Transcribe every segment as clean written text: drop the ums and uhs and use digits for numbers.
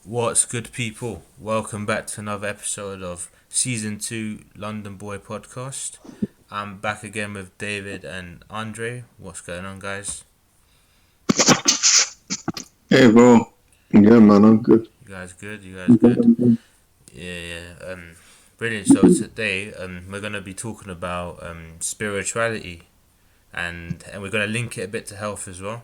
What's good, people? Welcome back to another episode of Season 2 London Boy Podcast. I'm back again with David and Andre. What's going on, guys? Hey, bro. Yeah, man, I'm good. You guys good? You guys good? Yeah. Brilliant. So today, we're gonna be talking about spirituality, and we're gonna link it a bit to health as well.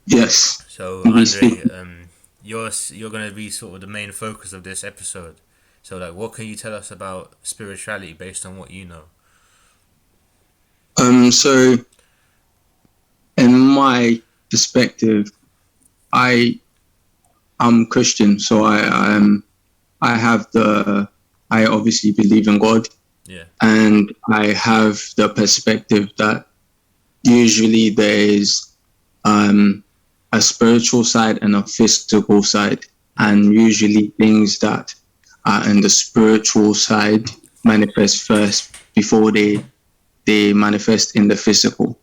Yes, So obviously. Andre, you're gonna be sort of the main focus of this episode. So like, what can you tell us about spirituality based on what you know? So in my perspective, I am Christian, so I have I obviously believe in God, Yeah. and I have the perspective that usually there is a spiritual side and a physical side, Yeah. and usually things that are in the spiritual side manifest first before they manifest in the physical.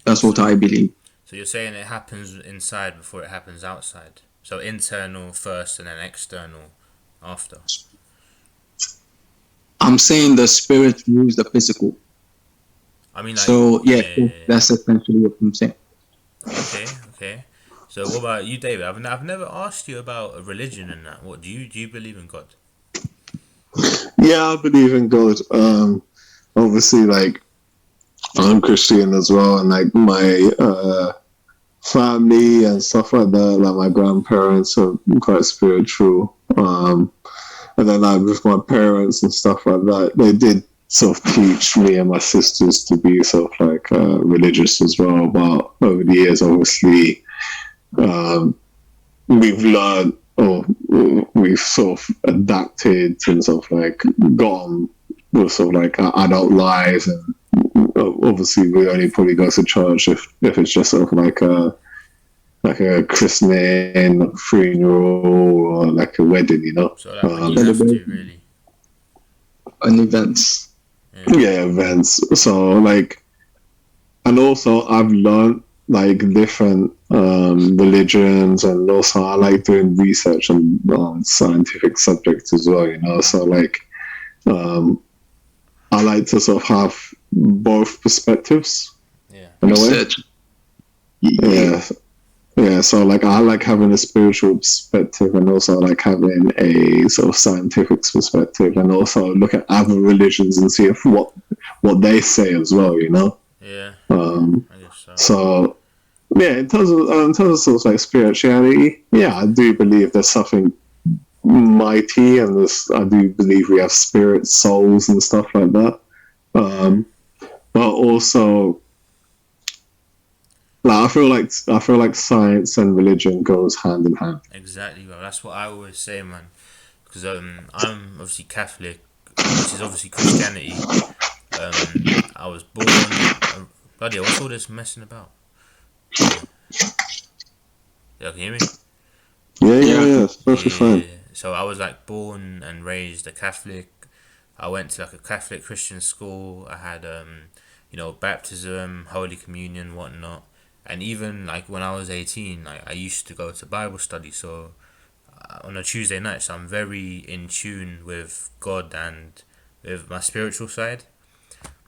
That's what So, I believe. so you're saying it happens inside before it happens outside. So internal first and then external after. I'm saying the spirit moves the physical. I mean, like, So yeah, yeah. that's essentially what I'm saying. Okay. So what about you, David? I've never asked you about a religion and that. What do you believe in God? Yeah, I believe in God. Obviously, like I'm Christian as well, and like my family and stuff like that. Like my grandparents are quite spiritual. And then like with my parents and stuff like that, they did sort of teach me and my sisters to be sort of like religious as well. But over the years, obviously, um, we've learned or we've sort of adapted and sort of like gone with sort of like our adult lives, and obviously we only probably go to church if it's just sort of like a christening, funeral, or like a wedding, you know. So like when you have to, really. An events. Yeah. Yeah, events. So like, and also I've learned like different religions, and also I like doing research on scientific subjects as well, you know. So like um, I like to sort of have both perspectives Yeah. in a way. Research. Yeah. Yeah. Yeah, so like I like having a spiritual perspective, and also like having a sort of scientific perspective, and also look at other religions and see if what they say as well, you know. Yeah. Um, I guess so. so yeah, in terms of sort of like spirituality, yeah, I do believe there's something mighty, and I do believe we have spirits, souls, and stuff like that. Yeah. But also, like I feel like science and religion goes hand in hand. Exactly, bro. That's what I always say, man. Because I'm obviously Catholic, which is obviously Christianity. I was born. Bloody hell, what's all this messing about? Yeah. Yeah, can you hear me? Yeah, it's perfectly fine. Yeah. So I was like born and raised a Catholic. I went to like a Catholic Christian school. I had baptism, Holy Communion, whatnot. And even like when I was 18, like I used to go to Bible study. So on a Tuesday night, so I'm very in tune with God and with my spiritual side.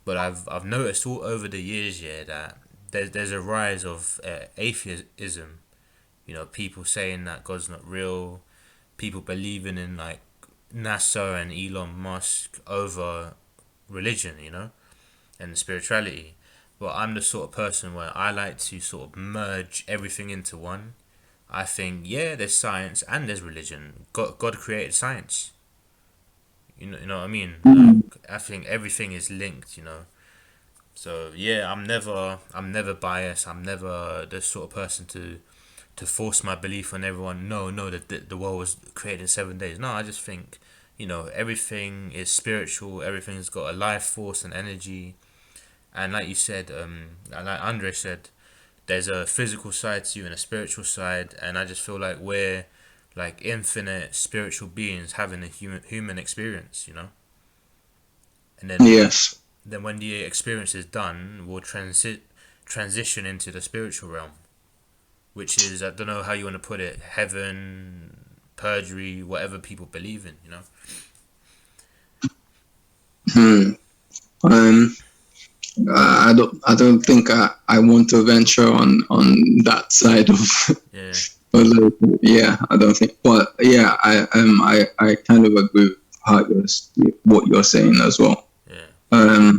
But I've noticed all over the years, yeah, that there's a rise of atheism. You know, people saying that God's not real, people believing in like NASA and Elon Musk over religion, you know, and spirituality. But I'm the sort of person where I like to sort of merge everything into one. I think, yeah, there's science and there's religion. God created science. You know what I mean? Like, I think everything is linked, you know. So yeah, I'm never biased. I'm never the sort of person to force my belief on everyone. No, the world was created in 7 days. No, I just think, everything is spiritual. Everything's got a life force and energy. And like you said, like Andre said, there's a physical side to you and a spiritual side. And I just feel like we're like infinite spiritual beings having a human experience. And Yes. then when the experience is done, we'll transition into the spiritual realm. which is, I don't know how you want to put it, heaven, perjury, whatever people believe in, you know. Um, I don't think I want to venture on that side of. Yeah. Yeah, I don't think. But yeah, I kind of agree with what you're saying as well. Yeah.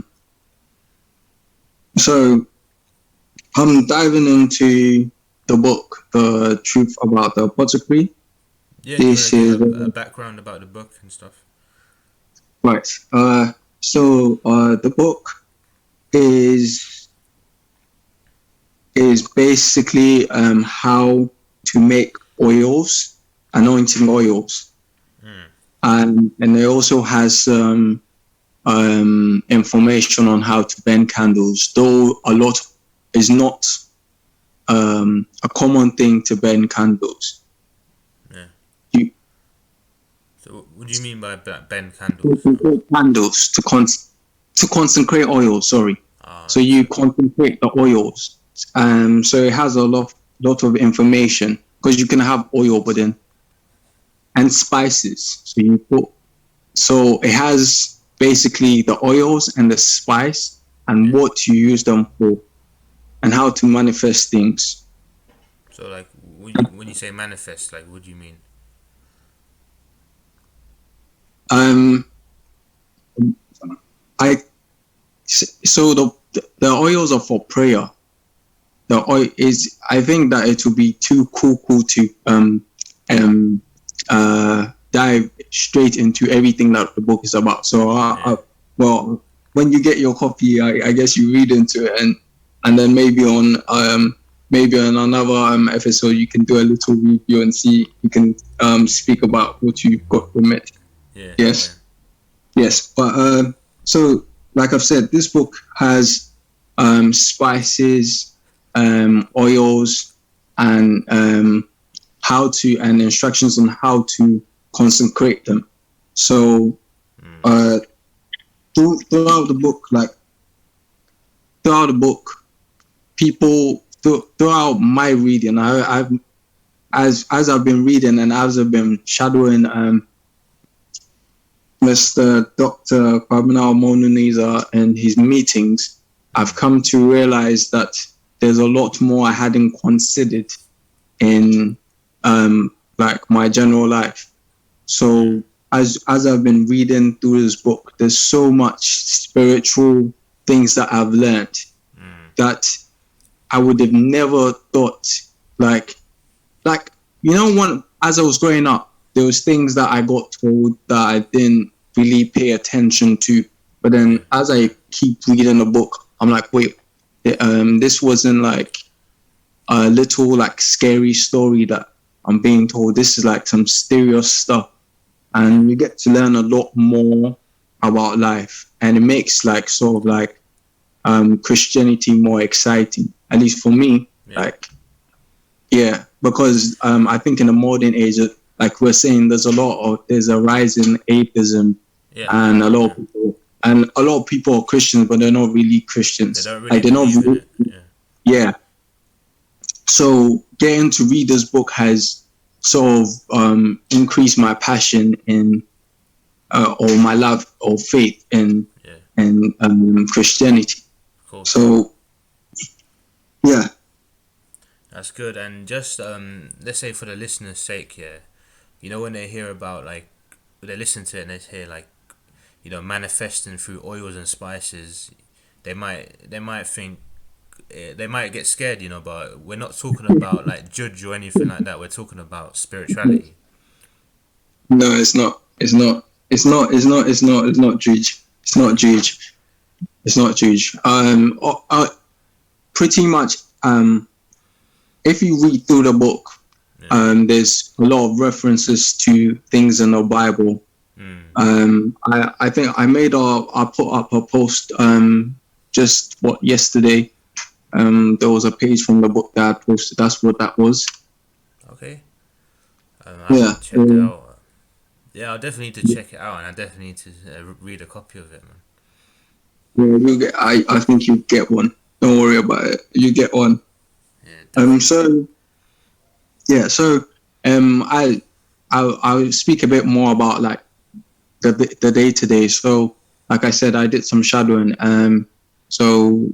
So I'm diving into the book, The Truth About the Apothecary. Yeah, do you want This to is give a background about the book and stuff? right. So the book is basically how to make oils, anointing oils, and it also has information on how to bend candles. Though a lot is not a common thing to bend candles. Yeah. You So what do you mean by bend candles? candles to concentrate oil. Sorry. So Right. you concentrate the oils. So it has a lot of information because you can have oil, but then and spices. So it has basically the oils and the spice and what you use them for and how to manifest things. So like when you say manifest, like what do you mean? Um, I so the oils are for prayer. The oil is. I think that it will be too cool to dive straight into everything that the book is about. So well, when you get your copy, I guess you read into it and then maybe on another episode you can do a little review and see you can speak about what you've got from it. Yeah. Yes. Yes, but so like I've said, this book has spices, oils, and instructions on how to consecrate them. So throughout the book, people throughout my reading, I've as I've been reading and as I've been shadowing Mr. Dr. Kwabena Monuniza and his meetings, I've come to realize that there's a lot more I hadn't considered in like my general life. So as I've been reading through this book, there's so much spiritual things that I've learned that I would have never thought like when as I was growing up, there was things that I got told that I didn't really pay attention to. But then as I keep reading the book, I'm like, wait, this wasn't like a little like scary story that I'm being told. This is like some serious stuff. And you get to learn a lot more about life. And it makes like sort of like Christianity more exciting, at least for me. Because I think in the modern age, like we're saying, there's a rise in atheism, and a lot of people are Christians, but they're not really Christians. They don't really believe in it. Yeah. So getting to read this book has sort of increased my passion in or my love or faith in Christianity. Cool. So yeah. That's good. And just let's say for the listener's sake, when they hear about they listen to it and they hear manifesting through oils and spices, they might think they might get scared, but we're not talking about judge or anything like that. We're talking about spirituality. No, it's not juge. It's not juge. Pretty much if you read through the book, there's a lot of references to things in the Bible. I think I put up a post just yesterday. There was a page from the book that I posted. That's what that was. Okay. I checked it out. Yeah, I'll definitely need to check it out, and I definitely need to read a copy of it, man. Yeah, I think you get one. Don't worry about it. You get one. Yeah, definitely. Yeah, so I'll speak a bit more about like the day to day. So like I said, I did some shadowing. So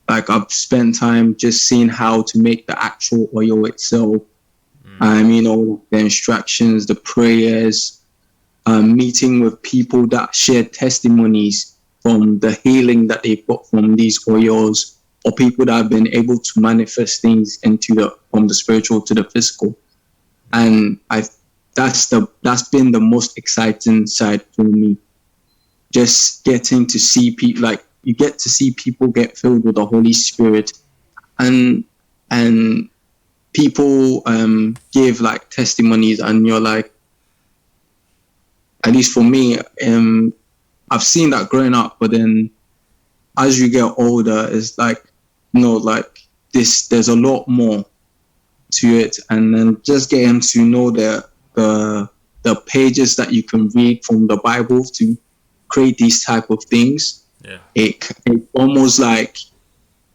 like I've spent time just seeing how to make the actual oil itself. You know, the instructions, the prayers, meeting with people that share testimonies from the healing that they've got from these oils, or people that have been able to manifest things into from the spiritual to the physical. And that's been the most exciting side for me. Just getting to see people, like you get to see people get filled with the Holy Spirit, and and people give like testimonies, and you're like, at least for me, I've seen that growing up, but then as you get older, it's like, like there's a lot more to it, and then just getting to know the pages that you can read from the Bible to create these type of things. Yeah. It almost like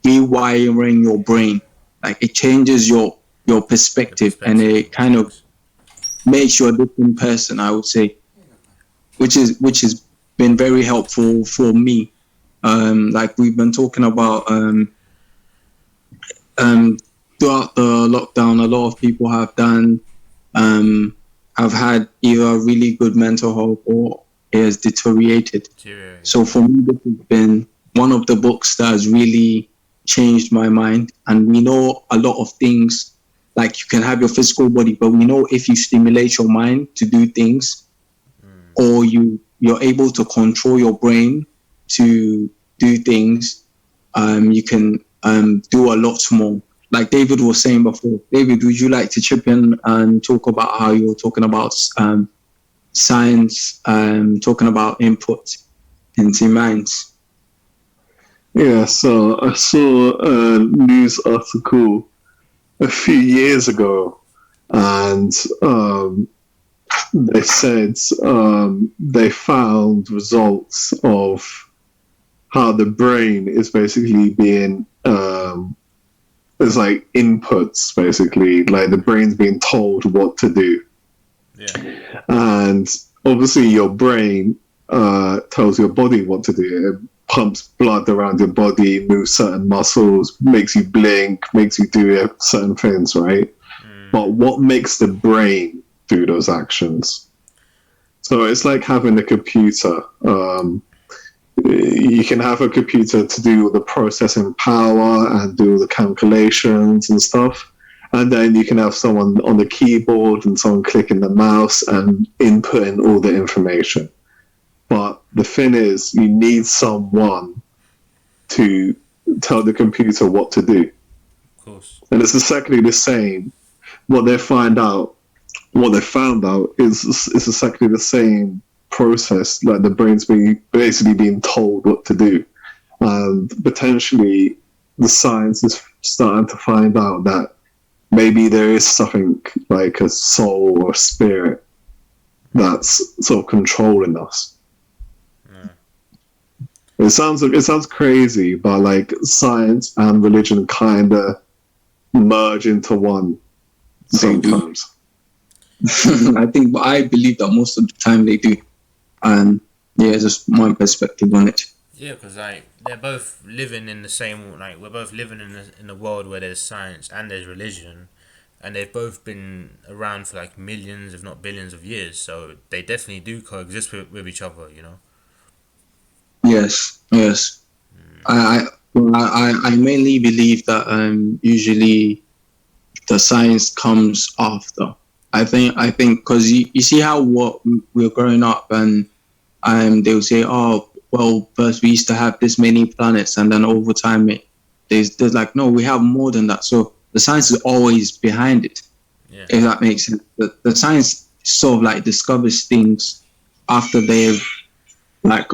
rewiring your brain. Like it changes your perspective, and it kind of makes you a different person, I would say, which has been very helpful for me. Like we've been talking about throughout the lockdown, a lot of people have had either really good mental health or it has deteriorated. So for me, this has been one of the books that has really changed my mind. And we know a lot of things, like you can have your physical body, but we know if you stimulate your mind to do things, or you're able to control your brain to do things, you can do a lot more. Like David was saying before. David, would you like to chip in and talk about how you're talking about science, talking about input into minds? Yeah, so I saw a news article a few years ago, and they said they found results of how the brain is basically being there's like inputs, basically, like the brain's being told what to do. Yeah. And obviously your brain tells your body what to do. It pumps blood around your body, moves certain muscles, makes you blink, makes you do certain things, right? But what makes the brain do those actions? So it's like having a computer. You can have a computer to do all the processing power and do all the calculations and stuff. And then you can have someone on the keyboard and someone clicking the mouse and inputting all the information. But the thing is, you need someone to tell the computer what to do. Of course. And it's exactly the same. What they found out is exactly the same process, like the brain's basically being told what to do. And potentially the science is starting to find out that maybe there is something like a soul or spirit that's sort of controlling us. It sounds crazy, but like science and religion kind of merge into one sometimes. I believe that most of the time they do. Yeah, just my perspective on it. Yeah, because like they're both living in the same, like we're both living in a world where there's science and there's religion, and they've both been around for like millions, if not billions, of years. So they definitely do coexist with each other, you know. Yes. I mainly believe that usually the science comes after. I think because you see how we're growing up, and they'll say, oh well, first we used to have this many planets, and then over time there's like, no, we have more than that. So the science is always behind it. Yeah. If that makes sense. The science sort of like discovers things after they've like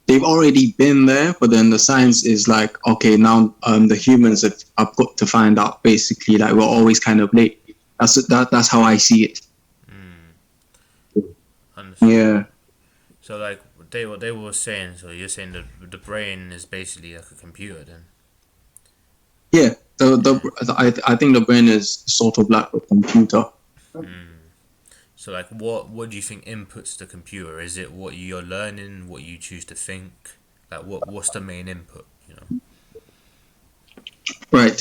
they've already been there, but then the science is like, okay, now the humans have got to find out, basically. Like we're always kind of late. That's how I see it. Understood. Yeah. So like what they were saying. So you're saying that the brain is basically like a computer, then? Yeah. I think the brain is sort of like a computer. So like, what do you think inputs the computer? Is it what you're learning, what you choose to think? Like, what's the main input? You know. Right.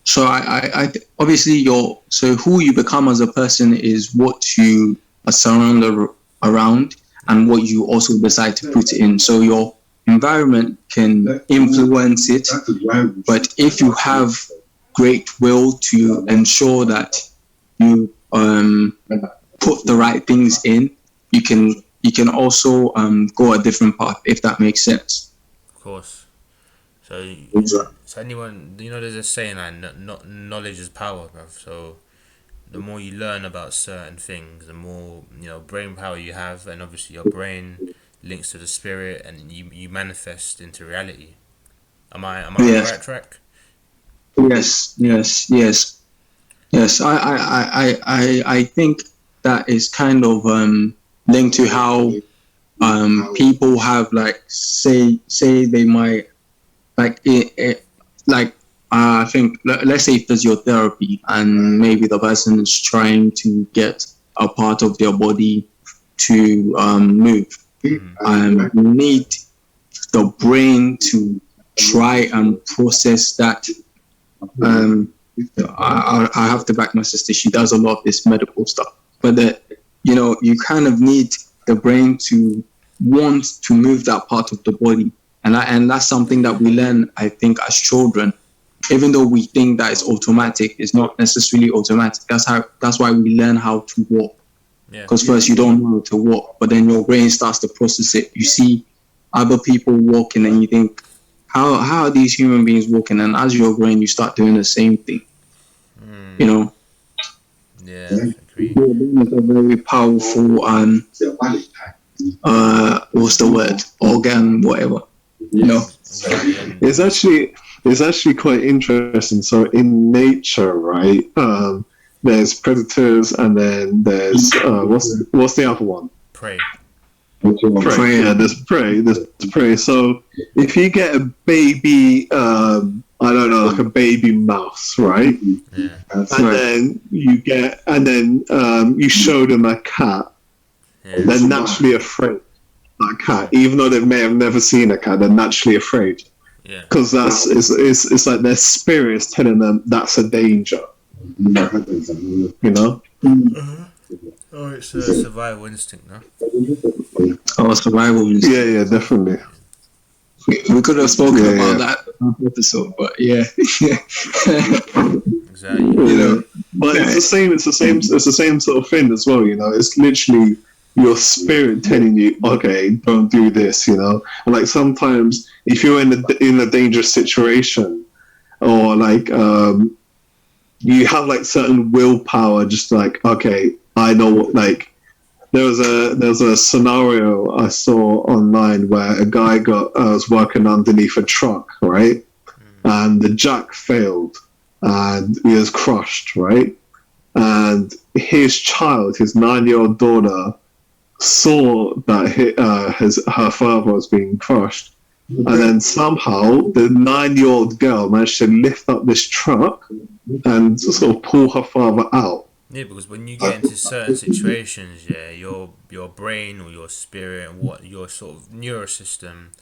So obviously so who you become as a person is what you are surrounded around and what you also decide to put in. So your environment can influence it, but if you have great will to ensure that you put the right things in, you can also go a different path, if that makes sense. Of course. So, so anyone, there's a saying like, not knowledge is power, bruv. So, the more you learn about certain things, the more brain power you have, and obviously your brain links to the spirit, and you manifest into reality. Am I on the right track? Yes. I think that is kind of linked to how people have like say they might like I think let's say physiotherapy, and maybe the person is trying to get a part of their body to move. You need the brain to try and process that. I have to back my sister. She does a lot of this medical stuff, but you kind of need the brain to want to move that part of the body, and that's something that we learn, I think, as children. Even though we think that it's automatic, it's not necessarily automatic. That's why we learn how to walk. Because first you don't know how to walk, but then your brain starts to process it. You see other people walking, and you think, how are these human beings walking? And as you're growing, you start doing the same thing. Yeah, I agree. It's a very powerful what's the word? Organ, whatever. It's actually quite interesting. So in nature, right? There's predators, and then there's what's the other one? Prey. Prey. Yeah, there's prey. So if you get a baby, I don't know, like a baby mouse, right? Yeah. Then you show them a cat. Yeah. They're naturally afraid of that cat, even though they may have never seen a cat. They're naturally afraid. Yeah. Because it's like their spirit is telling them that's a danger. Oh, it's a survival instinct, no? Oh, survival instinct. Yeah, definitely. We could have spoken about that episode, but yeah. Exactly. But it's the same sort of thing as well. It's literally your spirit telling you, okay, don't do this. And like sometimes if you're in a dangerous situation, or like you have like certain willpower, just like, okay, I know what, like there was a scenario I saw online where a guy was working underneath a truck, right? And the jack failed and he was crushed, right? And his 9-year-old daughter, saw that her father was being crushed, and then somehow the 9-year-old girl managed to lift up this truck and sort of pull her father out. Yeah, because when you get into certain situations, your brain or your spirit and what your sort of neurosystem,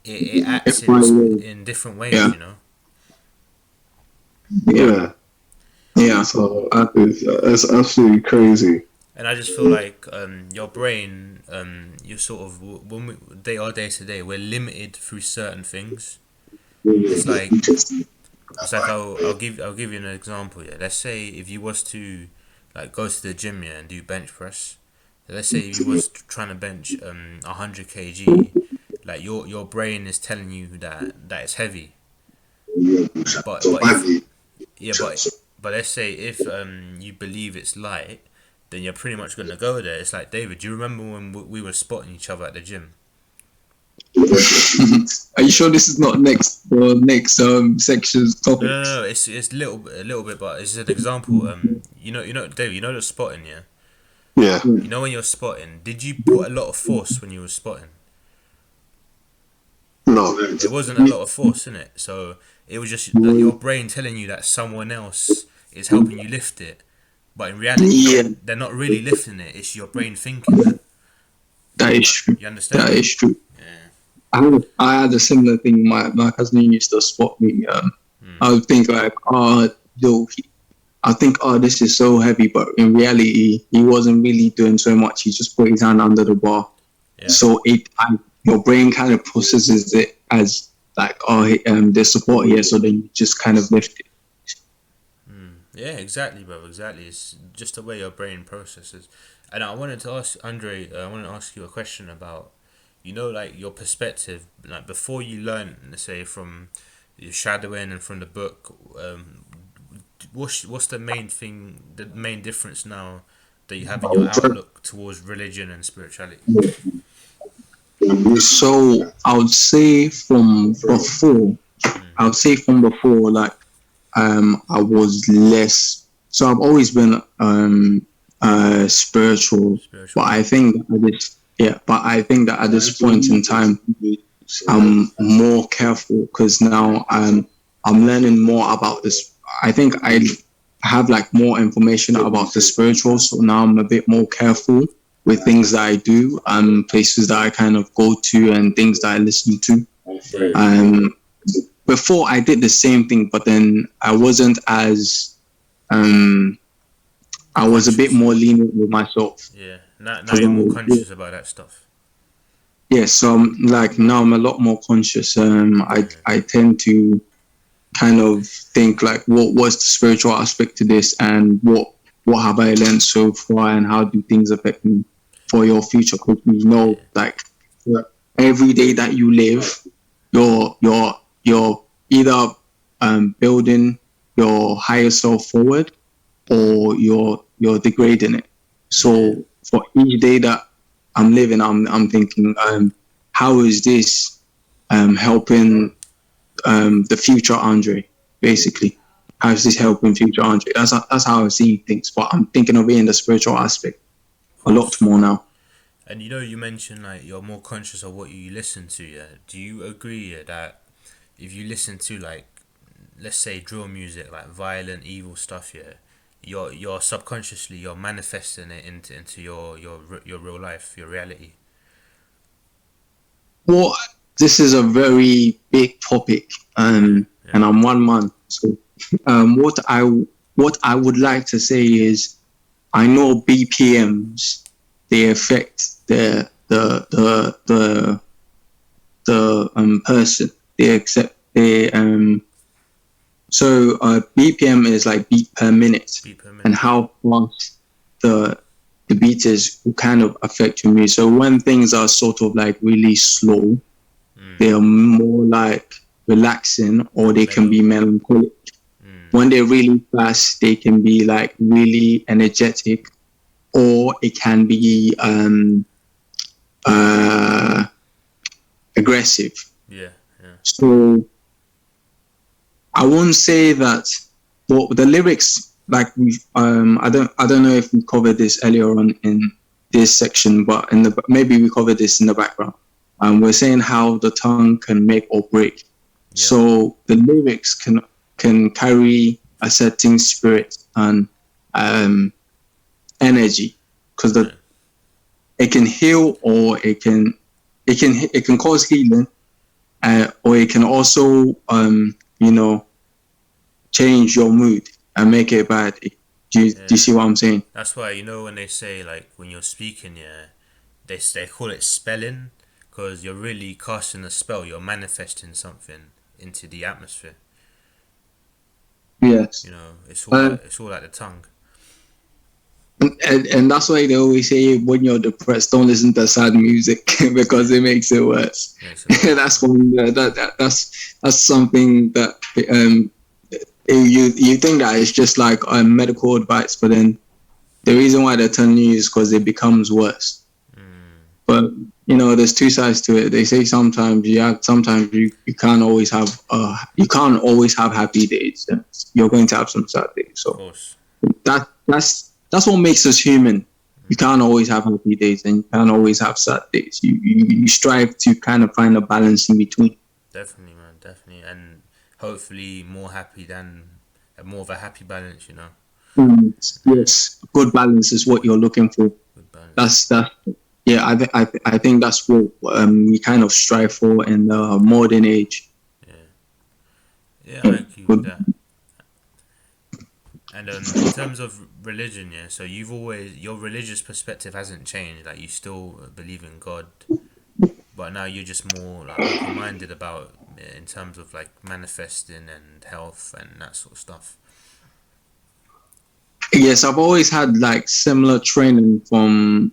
it acts in different ways, Yeah. So it's absolutely crazy. And I just feel like your brain, you sort of, when we day to day, we're limited through certain things. It's like I'll give you an example. Yeah, let's say if you was to like go to the gym, and do bench press. Let's say if you was trying to bench 100 kg, like your brain is telling you that it's heavy. But let's say if you believe it's light, then you're pretty much gonna go there. It's like, David, do you remember when we were spotting each other at the gym? Are you sure this is not next section's topic? No. It's a little bit, but it's an example. David, the spotting, yeah. Yeah. When you're spotting, did you put a lot of force when you were spotting? No, No. There wasn't a lot of force in it, so it was just your brain telling you that someone else is helping you lift it, but in reality, Yeah, they're not really lifting it. It's your brain thinking that. that is true. You understand? That is true. Yeah. I had a similar thing. My cousin used to spot me. I would think like, I think, this is so heavy, but in reality, he wasn't really doing so much. He just put his hand under the bar. Yeah. So your brain kind of processes it as like, there's support here, so then you just kind of lift it. Yeah, exactly, bro. Exactly. It's just the way your brain processes. And I wanted to ask Andre. I wanted to ask you a question about, like your perspective, like before you learn, let's say from your shadowing and from the book. What's the main thing? The main difference now that you have in your outlook towards religion and spirituality? So I would say from before, like, I was less. So I've always been spiritual, but I think that at this point in time, I'm more careful because now I'm learning more about this. I think I have like more information about the spiritual, so now I'm a bit more careful with things that I do, places that I kind of go to, and things that I listen to. Before I did the same thing, but then I wasn't as I was a bit more lenient with myself. Yeah, now you're more conscious about that stuff. Yeah, so now I'm a lot more conscious. I tend to kind of think like, what was the spiritual aspect to this, and what have I learned so far, and how do things affect me for your future? Because we know, like, every day that you live, you're either building your higher self forward, or you're degrading it. So for each day that I'm living, I'm thinking, how is this helping the future Andre, basically? How is this helping future Andre? That's how I see things. But I'm thinking of it in the spiritual aspect a lot more now. And you mentioned like you're more conscious of what you listen to. Yeah, do you agree that if you listen to, like, let's say drill music, like violent, evil stuff, you're subconsciously you're manifesting it into your real life, your reality? Well, this is a very big topic, and I'm one man. So, what I would like to say is, I know BPMs, they affect the person. So BPM is like beat per minute, and how fast the beat is will kind of affect your mood. So when things are sort of like really slow, they are more like relaxing, or they can be melancholic. When they're really fast, they can be like really energetic, or it can be aggressive. Yeah. So I won't say that. Well, the lyrics, like I don't know if we covered this earlier on in this section, but maybe we covered this in the background. We're saying how the tongue can make or break. Yeah. So the lyrics can carry a certain spirit and energy, because it can heal, or it can cause healing, or it can also change your mood and make it bad. Do you see what I'm saying? That's why, when they say, like, when you're speaking, they call it spelling, because you're really casting a spell. You're manifesting something into the atmosphere. Yes. It's all like the tongue. And that's why they always say, when you're depressed, don't listen to sad music because it makes it worse. That's something that you think that it's just like medical advice, but then the reason why they're telling you is because it becomes worse. But there's two sides to it. They say sometimes you can't always have happy days. You're going to have some sad days. So that's what makes us human. You can't always have happy days, and you can't always have sad days. You strive to kind of find a balance in between. definitely, man, definitely, and hopefully more of a happy balance, you know. Yes, good balance is what you're looking for. Good balance. That's yeah. I think that's what we kind of strive for in the modern age. Yeah, yeah, I Yeah, agree with good. that. And in terms of religion, yeah, so your religious perspective hasn't changed. Like you still believe in God, but now you're just more like open minded about in terms of like manifesting and health and that sort of stuff. Yes, I've always had like similar training from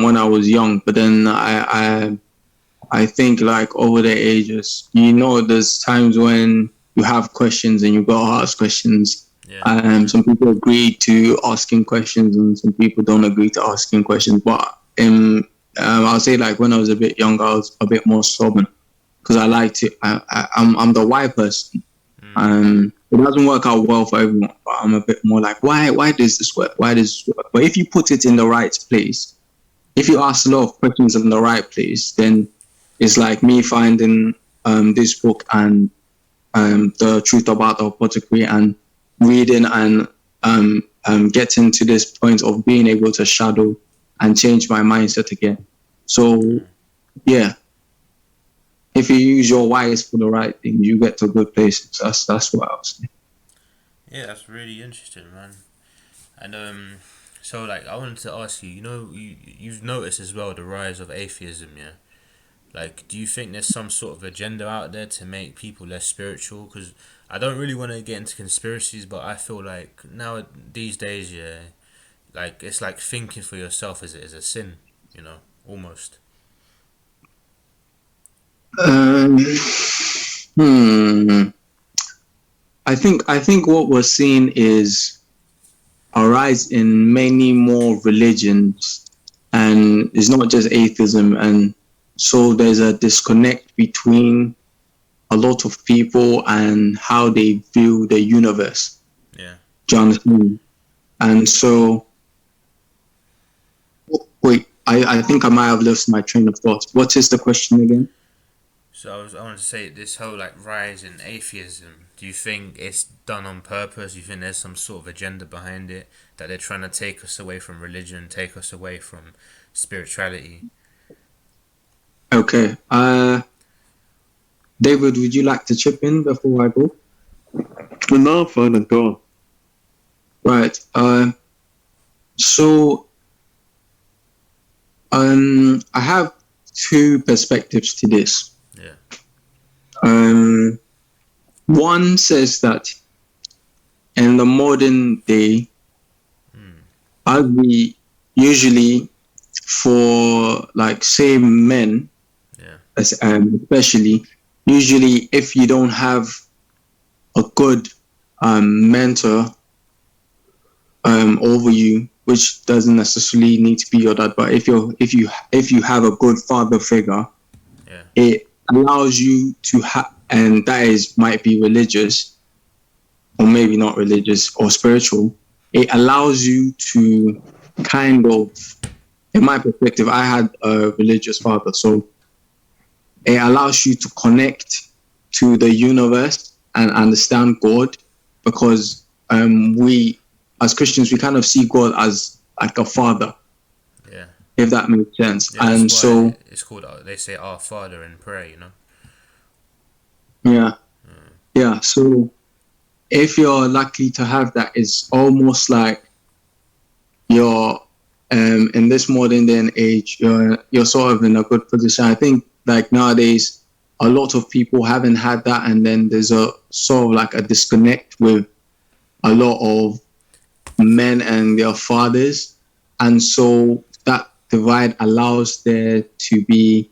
when I was young, but then I think like over the ages, there's times when you have questions and you got to ask questions. Yeah, Some people agree to asking questions and some people don't agree to asking questions. But I'll say like when I was a bit younger, I was a bit more stubborn because I like to. I'm the why person. It doesn't work out well for everyone, but I'm a bit more like why does this work? Why does this work? But if you put it in the right place, if you ask a lot of questions in the right place, then it's like me finding this book and the truth about the apothecary and reading and getting to this point of being able to shadow and change my mindset again. So yeah, if you use your wires for the right thing, you get to good places. That's what I was saying. yeah, that's really interesting, man. And so like I wanted to ask you, you've noticed as well the rise of atheism, yeah. Like, do you think there's some sort of agenda out there to make people less spiritual? Because I don't really want to get into conspiracies, but I feel like now these days, yeah, like it's like thinking for yourself is a sin, almost. Um, hmm. I think what we're seeing is a rise in many more religions, and it's not just atheism. And so there's a disconnect between a lot of people and how they view the universe. Yeah. Do you understand? And so, wait, I think I might have lost my train of thought. What is the question again? So I wanted to say this whole like rise in atheism. Do you think it's done on purpose? Do you think there's some sort of agenda behind it that they're trying to take us away from religion, take us away from spirituality? Okay. David, would you like to chip in before I go? But now I'm fine and gone. Right. So I have two perspectives to this. Yeah. Um, One says that in the modern day, as we usually for like say men, Yeah. especially, usually if you don't have a good mentor over you, which doesn't necessarily need to be your dad, but if you have a good father figure, Yeah. it allows you to have, and that is might be religious or maybe not religious or spiritual. It allows you to kind of, in my perspective, I had a religious father, so it allows you to connect to the universe and understand God, because we as Christians we kind of see God as like a father, Yeah. if that makes sense. Yeah. That's And why so it's called. They say Our Father in prayer. yeah, yeah. So if you're lucky to have that, it's almost like you're in this modern day and age, you're sort of in a good position. I think like nowadays, a lot of people haven't had that, and then there's a sort of like a disconnect with a lot of men and their fathers, and so that divide allows there to be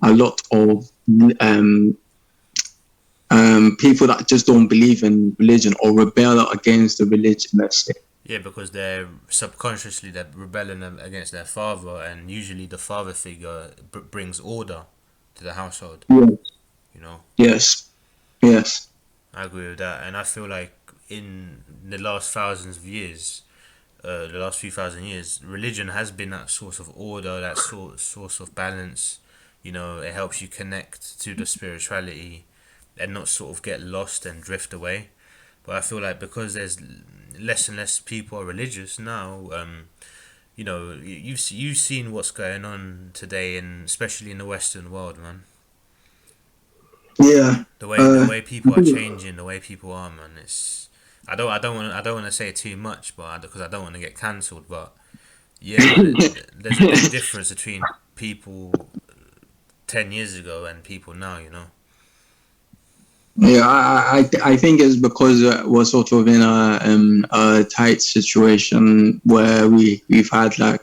a lot of um, people that just don't believe in religion or rebel against the religion. Let's say. Yeah, because they're rebelling against their father, and usually the father figure brings order to the household. Yeah. You know, Yes. Yes. I agree with that, and I feel like in the last thousands of years, the last few thousand years, religion has been that source of order, that source of balance. You know, it helps you connect to the spirituality and not sort of get lost and drift away. But I feel like because there's less and less people are religious now, you know, you've seen what's going on today, and especially in the Western world, man. Yeah. The way people are changing, the way people are, man. It's I don't want to say too much, but because I don't want to get cancelled. But yeah, there's a big difference between people 10 years ago and people now. You know. Yeah, I think it's because we're sort of in a tight situation where we've had like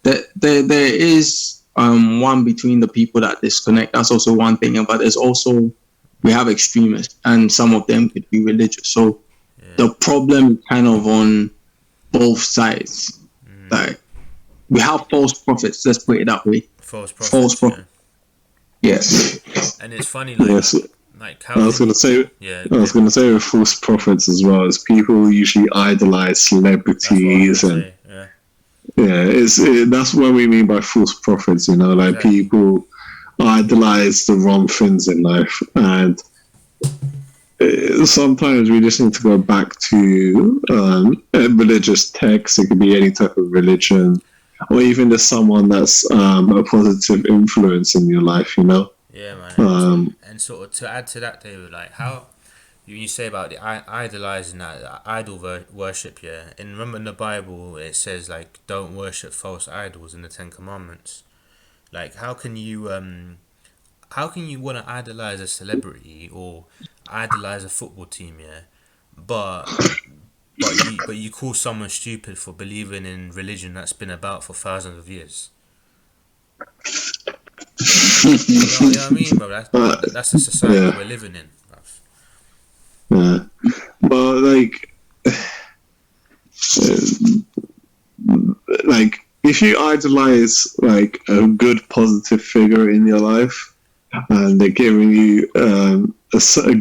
there is one between the people that disconnect. That's also one thing, but there's also we have extremists, and some of them could be religious. So the problem is kind of on both sides. Like we have false prophets. Let's put it that way. False prophets. Yes. And it's funny, like. Yes. Like how I was gonna say with false prophets as well, is people usually idolize celebrities and that's what we mean by false prophets. You know, like people idolize the wrong things in life, and sometimes we just need to go back to a religious text. It could be any type of religion, or even just someone that's a positive influence in your life. You know. Yeah, man. And sort of to add to that, David, like how you say about the idolizing that idol worship, yeah. And remember in the Bible, it says like don't worship false idols in the Ten Commandments. Like how can you want to idolize a celebrity or idolize a football team, yeah? But you call someone stupid for believing in religion that's been about for thousands of years. You know what I mean, bro? That's the society we're living in, bro. Yeah, but like if you idolize like a good positive figure in your life, and they're giving you a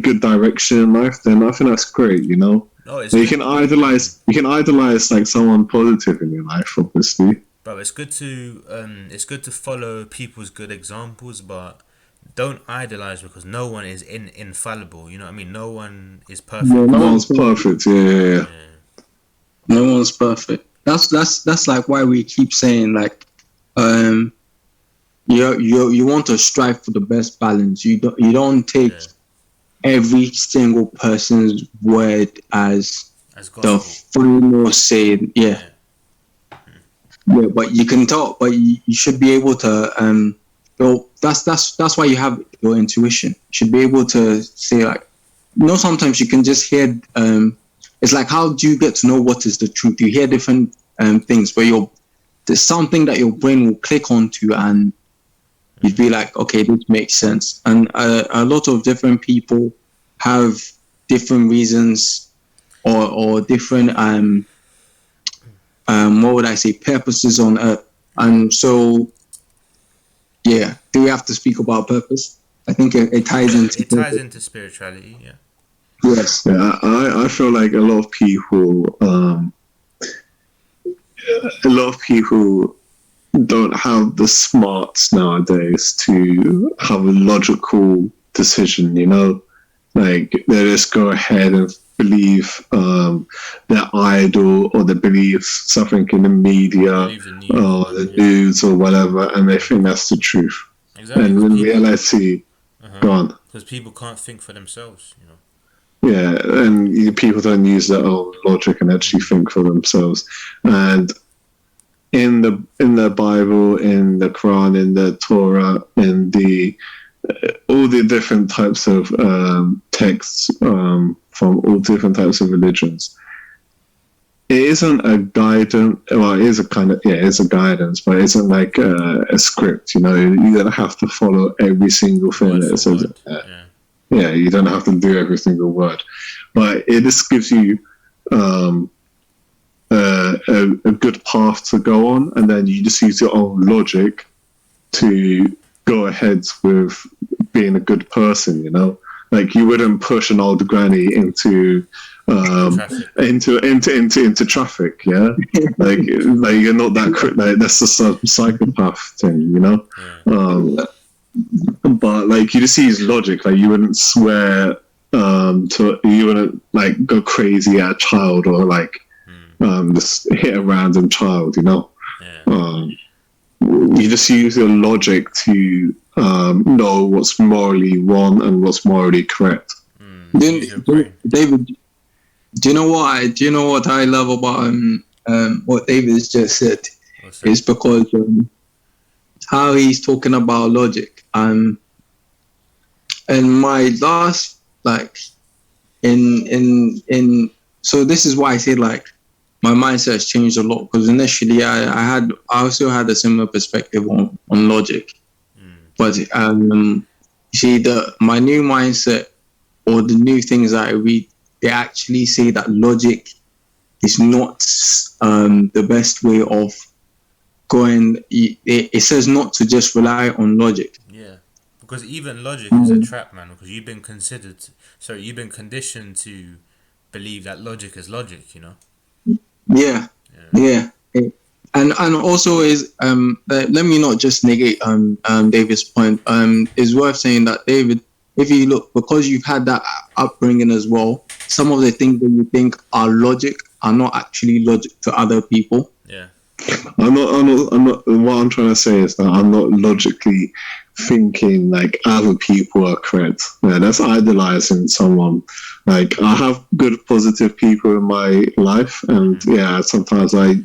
good direction in life, then I think that's great. You know, you can idolize like someone positive in your life, obviously. Bro, it's good to follow people's good examples, but don't idolize because no one is infallible. You know what I mean? No one is perfect. No one's perfect. Yeah. No one's perfect. That's like why we keep saying like, you want to strive for the best balance. You don't take every single person's word as the final say. Yeah. Yeah, but you can talk, but you should be able to. Well, that's why you have your intuition. You should be able to say like, sometimes you can just hear. It's like, how do you get to know what is the truth? You hear different things where there's something that your brain will click onto, and you'd be like, okay, this makes sense. And a lot of different people have different reasons or different what would I say, purposes on earth. And so, yeah, do we have to speak about purpose? I think it ties into into spirituality, yeah. Yes. Yeah, I feel like a lot of people don't have the smarts nowadays to have a logical decision, you know? Like, they just go ahead and believe their idol, or they believe something in the media or the news or whatever, and they think that's the truth. Exactly. And in reality, go on. Because people can't think for themselves, you know. Yeah, and people don't use their own logic and actually think for themselves. And in the Bible, in the Quran, in the Torah, in the all the different types of texts from all different types of religions, it isn't a guidance. Well, it is a kind of it's a guidance, but it isn't like a script. You know, you don't have to follow every single thing that it says. Yeah, you don't have to do every single word, but it just gives you a good path to go on, and then you just use your own logic to go ahead with being a good person. You know, like you wouldn't push an old granny into traffic. Yeah, like you're not that. Like that's just a psychopath thing. You know. But like you just see his logic. Like you wouldn't swear you wouldn't like go crazy at a child or like just hit a random child. You know, Yeah. you just use your logic to know what's morally wrong and what's morally correct. Use your brain. David, do you know what I love about what David's just said? What's that? Is because how he's talking about logic. And my last like in so this is why I say like my mindset has changed a lot, because initially I also had a similar perspective on logic, but you see my new mindset or the new things that I read, they actually say that logic is not the best way of going. It says not to just rely on logic. Yeah. Because even logic is a trap, man. Because you've been conditioned to believe that logic is logic. You know. Yeah, yeah. And also is let me not just negate David's point. It's worth saying that David, if you look, because you've had that upbringing as well, some of the things that you think are logic are not actually logic to other people. Yeah. I'm not. What I'm trying to say is that I'm not logically thinking like other people are correct. Yeah, that's idolizing someone. Like I have good, positive people in my life, and yeah, sometimes I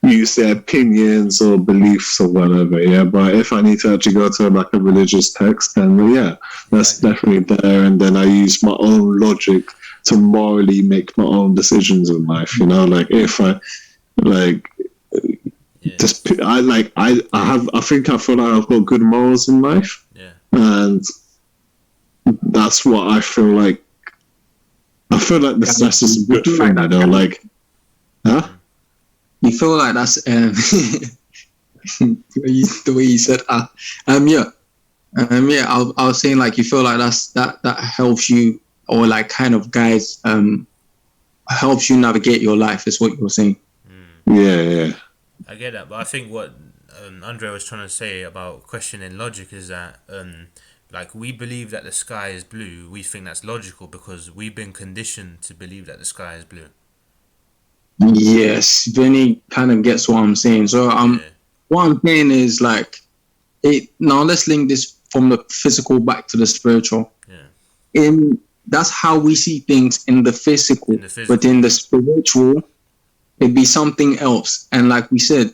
use their opinions or beliefs or whatever. Yeah, but if I need to actually go to like a religious text, then well, yeah, that's definitely there. And then I use my own logic to morally make my own decisions in life. You know, like if I like. Just I feel like I've got good morals in life, and that's what I feel like. I feel like that's just a good thing, you know. Like, huh? You feel like that's the way you said yeah. I was saying like you feel like that helps you, or like kind of guides helps you navigate your life, is what you're saying. Yeah. I get that, but I think what Andre was trying to say about questioning logic is that like we believe that the sky is blue. We think that's logical because we've been conditioned to believe that the sky is blue. Yes, Vinny kind of gets what I'm saying. So what I'm saying is like now let's link this from the physical back to the spiritual. That's how we see things in the physical, but in the spiritual it'd be something else. And like we said,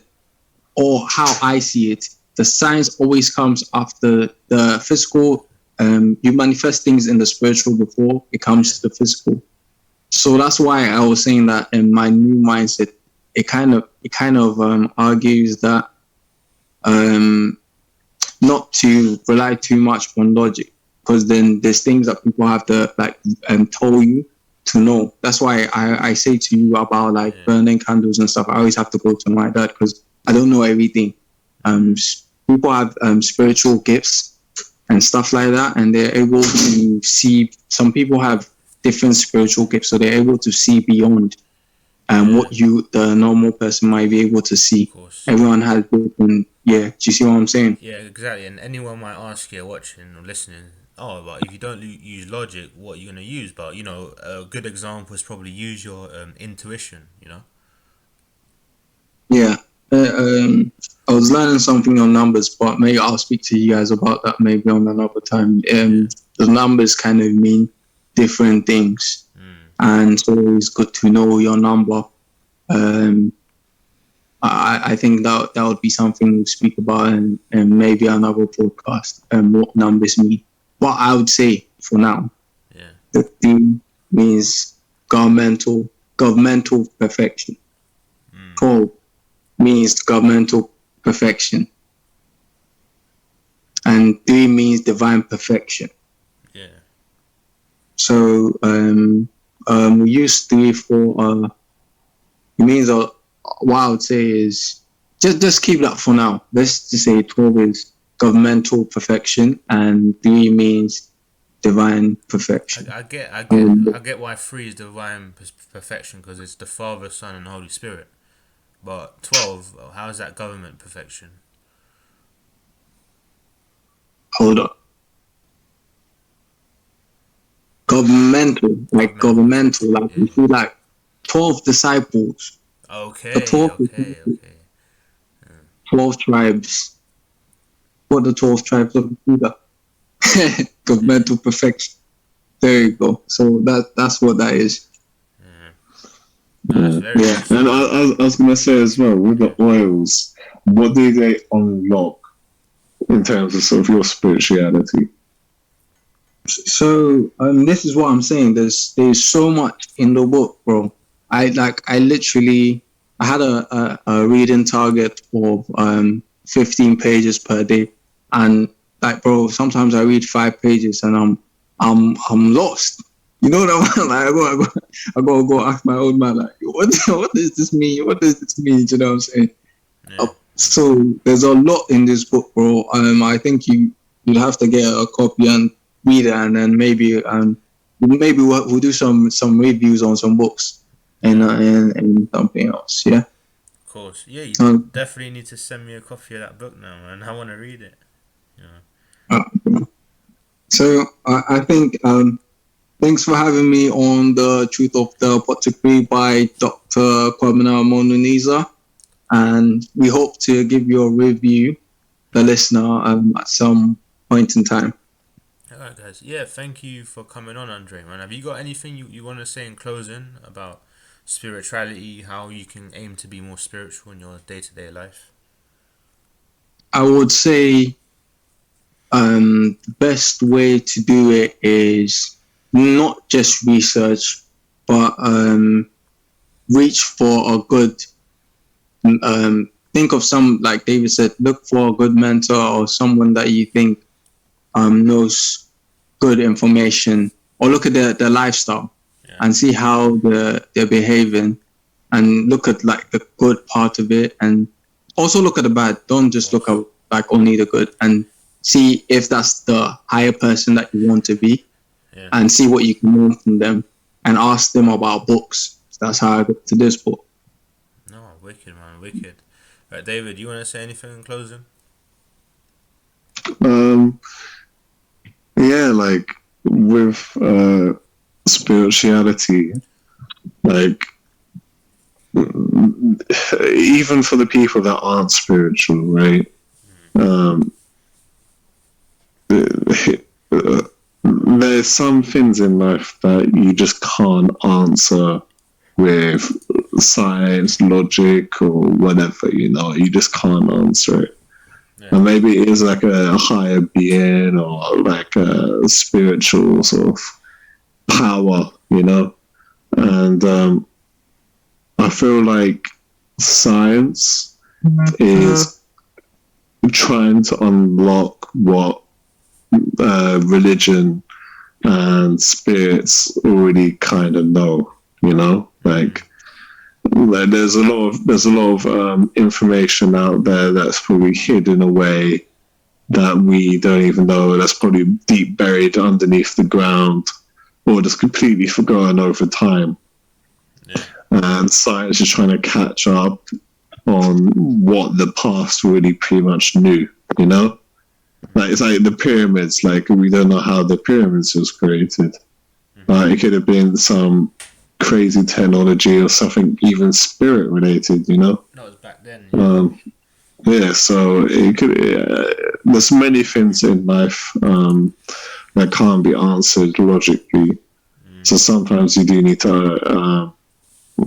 or how I see it, the science always comes after the physical. You manifest things in the spiritual before it comes to the physical. So that's why I was saying that in my new mindset, it kind of argues that not to rely too much on logic, because then there's things that people have to like tell you to know. That's why I say to you about like burning candles and stuff. I always have to go to my dad because I don't know everything. People have spiritual gifts and stuff like that, and they're able to see. Some people have different spiritual gifts, so they're able to see beyond what the normal person might be able to see. Everyone has different. Yeah, do you see what I'm saying? Yeah, exactly. And anyone might ask you, watching or listening, oh, but if you don't use logic, what are you gonna use? But you know, a good example is probably use your intuition. You know. Yeah. I was learning something on numbers, but maybe I'll speak to you guys about that maybe on another time. The numbers kind of mean different things, and so it's good to know your number. I think that would be something we'll speak about and maybe another podcast. What numbers mean. But I would say for now, the theme means governmental perfection. Paul means governmental perfection, and 3 means divine perfection. So we use 3 for it means what I would say is just keep that for now. Let's just say 12 is governmental perfection and 3 means divine perfection. I get why 3 is divine perfection because it's the Father, Son, and Holy Spirit. But 12, how is that government perfection? hold up. Governmental, like you see, like 12 disciples, the Okay, 12, okay, okay. 12 tribes. What the 12 tribes of Judah? Governmental perfection. There you go. So that's what that is. No, that's very Yeah, useful. and I was gonna say as well with the oils, what do they unlock in terms of sort of your spirituality? So this is what I'm saying. There's so much in the book, bro. I literally I had a reading target of 15 pages per day, and like, bro, sometimes I read 5 pages and I'm lost. You know what I'm like? I go ask my old man, like, what does this mean? What does this mean? You know what I'm saying? Yeah. So there's a lot in this book, bro. I think you'd have to get a copy and read it, and then maybe we'll do some reviews on some books and something else. Yeah. Of course. Yeah, you Um, definitely need to send me a copy of that book now, man. I want to read it. Yeah. so I think thanks for having me on the Truth of the Apothecary by Dr. Kwabena Monuniza, and we hope to give you a review, the listener, at some point in time. Alright, guys. Yeah, thank you for coming on, Andre, man. Have you got anything you want to say in closing about spirituality, how you can aim to be more spiritual in your day-to-day life? I would say the best way to do it is not just research, but reach for a good, think of some, like David said, look for a good mentor or someone that you think knows good information, or look at their lifestyle and see how they're behaving, and look at like the good part of it, and also look at the bad. Don't just look at like only the good, and see if that's the higher person that you want to be, and see what you can learn from them, and ask them about books. That's how I got to this book. No, wicked, man, wicked. Right, David, you want to say anything in closing? Yeah, like with spirituality, like even for the people that aren't spiritual, right? There's some things in life that you just can't answer with science, logic, or whatever. You just can't answer it. And maybe it is like a higher being or like a spiritual sort of power, And I feel like science is trying to unlock what religion and spirits already kind of know, like there's a lot of information out there that's probably hidden away that we don't even know, that's probably deep buried underneath the ground or just completely forgotten over time. And science is trying to catch up on what the past really pretty much knew, Like it's like the pyramids, like we don't know how the pyramids was created. It could have been some crazy technology or something even spirit related, No, it was back then. So it could. There's many things in life that can't be answered logically. So sometimes you do need to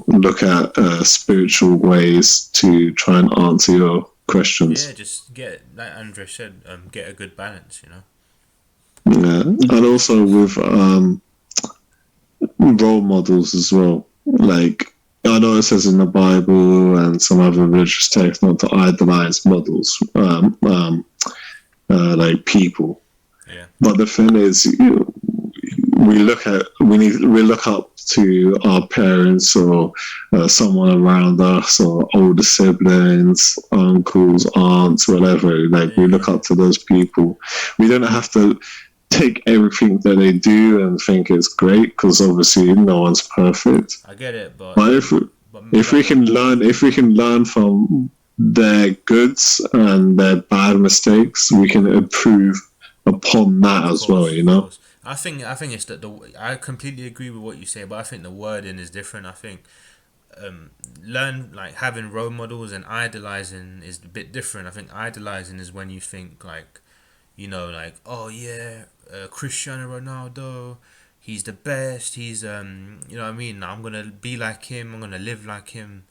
look at spiritual ways to try and answer your questions. Yeah, just get, like Andre said, get a good balance, Yeah, and also with role models as well. Like I know it says in the Bible and some other religious texts not to idolize models, like people. Yeah. But the thing is, we look up to our parents or someone around us or older siblings, uncles, aunts, whatever. Like we look up to those people. We don't have to take everything that they do and think it's great, because obviously no one's perfect. I get it, but if we can learn from their goods and their bad mistakes, we can improve upon that Of as well, course, you of know. course. I think it's that I completely agree with what you say, but I think the wording is different. I think learn like having role models and idolizing is a bit different. I think idolizing is when you think like, like, oh yeah, Cristiano Ronaldo, he's the best. He's you know what I mean. I'm gonna be like him. I'm gonna live like him.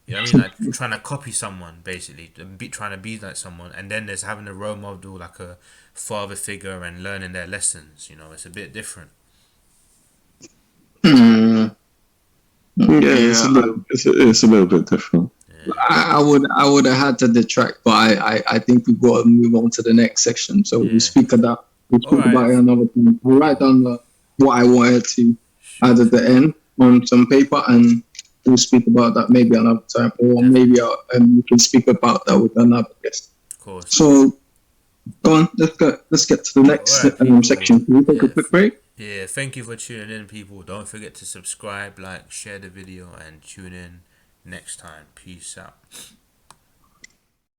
You know what I mean? Like trying to copy someone, basically, trying to be like someone, and then there's having a role model, like a father figure, and learning their lessons. It's a bit different. Mm, Yeah, yeah, it's a little bit different. Yeah, I would have had to detract, but I think we've got to move on to the next section. So we'll yeah. speak of that. We'll All speak right. about it another time. I'll write Cool. down what I wanted to add Sure, at sure, the sure. end on some paper, and we'll speak about that maybe another time, or maybe Definitely. we can speak about that with another guest. Of course. So go on, let's get to the All next right, people. section. Can we take a Yeah. quick break? Yeah. Thank you for tuning in, people. Don't forget to subscribe, like, share the video, and tune in next time. Peace out.